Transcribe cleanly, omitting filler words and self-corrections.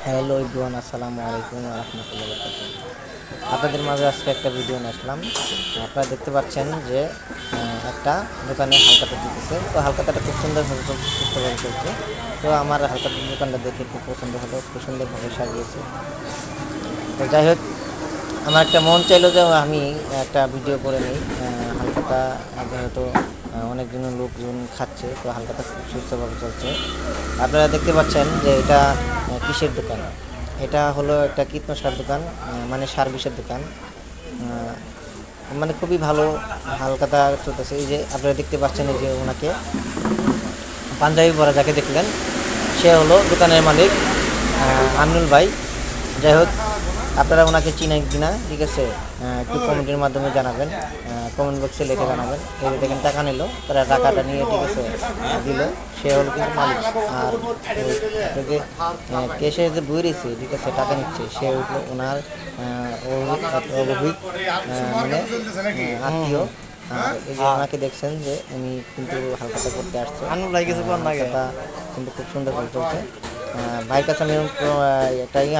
Hello everyone, আসসালামু আলাইকুম ওয়া রাহমাতুল্লাহি ওয়া বারাকাতুহু। আপনাদের মাঝে আজকে একটা ভিডিও নিয়ে আসলাম। আপনারা দেখতে পাচ্ছেন যে একটা দোকানে হালখাতা দিতেছে। তো হালখাতাটা খুব সুন্দরভাবে চলছে, সুস্থভাবে চলছে। তো আমার হালখাতার দোকানটা দেখে খুব পছন্দ হলো, খুব সুন্দরভাবে সাজিয়েছে। তো যাই হোক, আমার একটা মন চাইলো যে আমি একটা ভিডিও করে নিই। হালখাতা যেহেতু অনেকজন লোকজন খাচ্ছে, তো হালখাতা খুব সুস্থভাবে চলছে। আপনারা দেখতে পাচ্ছেন যে এটা কিসের দোকান। এটা হলো একটা কীটনাশক দোকান, মানে সার বিষের দোকান। মানে খুবই ভালো হালখাতা চলতেছে। এই যে আপনারা দেখতে পাচ্ছেন, এই যে ওনাকে পাঞ্জাবি পরা যাকে দেখলেন, সে হলো দোকানের মালিক আমিনুল ভাই। যাই হোক, আপনারা ওনাকে চিনেন কিনা, ঠিক আছে, একটু কমেন্টের মাধ্যমে জানাবেন, কমেন্ট বক্সে লিখে জানাবেন। এই যে দেখেন, টাকা নিল, তারা টাকাটা নিয়ে, ঠিক আছে, দিল। সে হলো কিন্তু মালিক। আর যে কেসে যে বই রয়েছে, ঠিক আছে, টাকা নিচ্ছে, সে হলো ওনার অভিক মানে আত্মীয়। আর এই যে ওনাকে দেখছেন যে উনি কিন্তু হালখাতা করতে আসছে। হালখাতা কিন্তু খুব সুন্দর করে চলছে। ভাইয়ের কাছে আমি এটাই